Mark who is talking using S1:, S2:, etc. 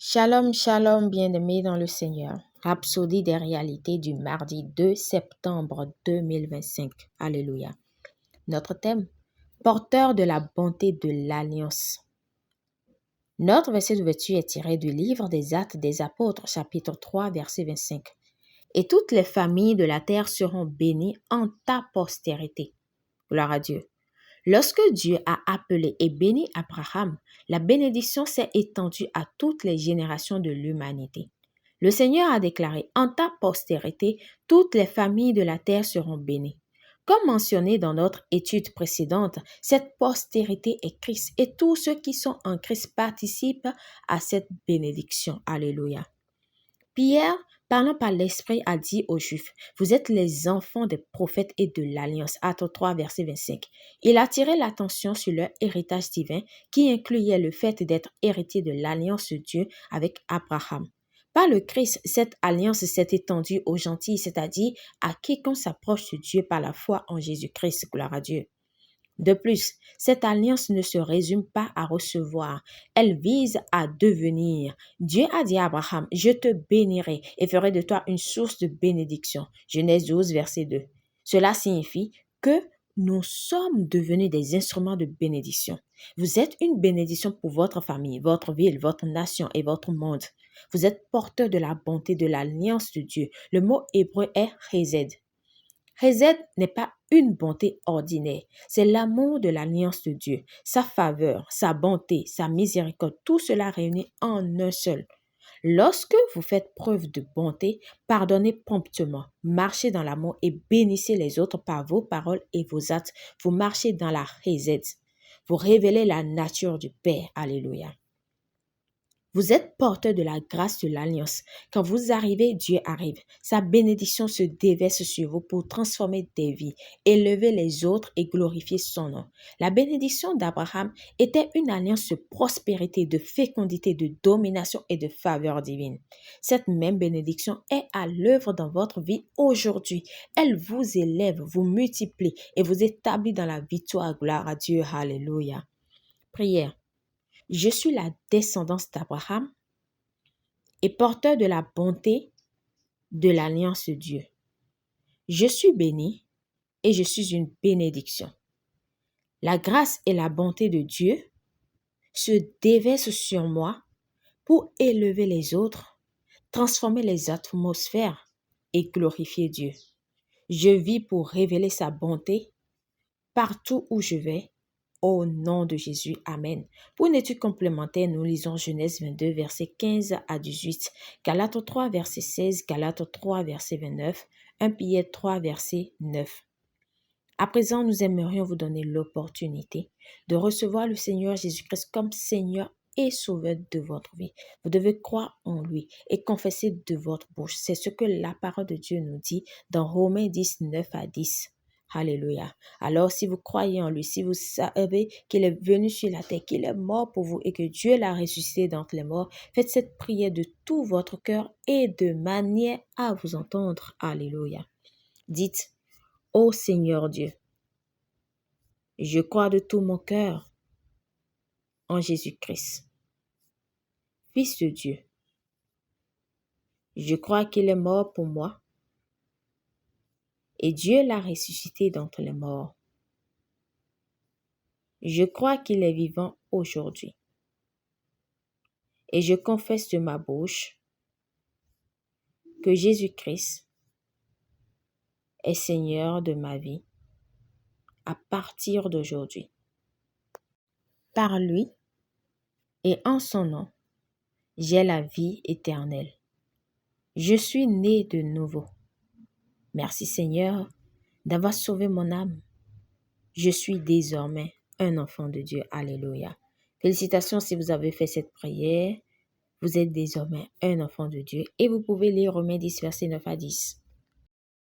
S1: Shalom, shalom, bien-aimés dans le Seigneur. Rhapsodie des réalités du mardi 2 septembre 2025. Alléluia. Notre thème, porteur de la bonté de l'Alliance. Notre verset d'ouverture est tiré du livre des Actes des Apôtres, chapitre 3, verset 25. Et toutes les familles de la terre seront bénies en ta postérité. Gloire à Dieu. Lorsque Dieu a appelé et béni Abraham, la bénédiction s'est étendue à toutes les générations de l'humanité. Le Seigneur a déclaré, en ta postérité, toutes les familles de la terre seront bénies. Comme mentionné dans notre étude précédente, cette postérité est Christ et tous ceux qui sont en Christ participent à cette bénédiction. Alléluia. Pierre, parlant par l'Esprit, a dit aux Juifs, « Vous êtes les enfants des prophètes et de l'Alliance. » Actes 3, verset 25. Il a attiré l'attention sur leur héritage divin qui incluait le fait d'être héritier de l'Alliance de Dieu avec Abraham. Par le Christ, cette alliance s'est étendue aux gentils, c'est-à-dire à quiconque s'approche de Dieu par la foi en Jésus-Christ. Gloire à Dieu. De plus, cette alliance ne se résume pas à recevoir, elle vise à devenir. Dieu a dit à Abraham, « Je te bénirai et ferai de toi une source de bénédiction. » Genèse 12, verset 2. Cela signifie que nous sommes devenus des instruments de bénédiction. Vous êtes une bénédiction pour votre famille, votre ville, votre nation et votre monde. Vous êtes porteur de la bonté de l'alliance de Dieu. Le mot hébreu est chesed. Chesed n'est pas une bonté ordinaire, c'est l'amour de l'alliance de Dieu, sa faveur, sa bonté, sa miséricorde, tout cela réuni en un seul. Lorsque vous faites preuve de bonté, pardonnez promptement, marchez dans l'amour et bénissez les autres par vos paroles et vos actes. Vous marchez dans la chesed. Vous révélez la nature du Père. Alléluia. Vous êtes porteur de la grâce de l'alliance. Quand vous arrivez, Dieu arrive. Sa bénédiction se déverse sur vous pour transformer des vies, élever les autres et glorifier son nom. La bénédiction d'Abraham était une alliance de prospérité, de fécondité, de domination et de faveur divine. Cette même bénédiction est à l'œuvre dans votre vie aujourd'hui. Elle vous élève, vous multiplie et vous établit dans la victoire. Gloire à Dieu. Alléluia. Prière. Je suis la descendance d'Abraham et porteur de la bonté de l'alliance de Dieu. Je suis béni et je suis une bénédiction. La grâce et la bonté de Dieu se déversent sur moi pour élever les autres, transformer les atmosphères et glorifier Dieu. Je vis pour révéler sa bonté partout où je vais. Au nom de Jésus, Amen. Pour une étude complémentaire, nous lisons Genèse 22, versets 15 à 18, Galates 3, verset 16, Galates 3, verset 29, 1 Pierre 3, verset 9. À présent, nous aimerions vous donner l'opportunité de recevoir le Seigneur Jésus-Christ comme Seigneur et Sauveur de votre vie. Vous devez croire en lui et confesser de votre bouche. C'est ce que la parole de Dieu nous dit dans Romains 10, 9 à 10. Alléluia. Alors, si vous croyez en lui, si vous savez qu'il est venu sur la terre, qu'il est mort pour vous et que Dieu l'a ressuscité d'entre les morts, faites cette prière de tout votre cœur et de manière à vous entendre. Alléluia. Dites, ô Seigneur Dieu, je crois de tout mon cœur en Jésus-Christ, Fils de Dieu. Je crois qu'il est mort pour moi et Dieu l'a ressuscité d'entre les morts. Je crois qu'il est vivant aujourd'hui. Et je confesse de ma bouche que Jésus-Christ est Seigneur de ma vie à partir d'aujourd'hui. Par lui et en son nom, j'ai la vie éternelle. Je suis né de nouveau. Merci Seigneur d'avoir sauvé mon âme. Je suis désormais un enfant de Dieu. Alléluia. Félicitations si vous avez fait cette prière. Vous êtes désormais un enfant de Dieu et vous pouvez lire Romains 10, versets 9 à 10.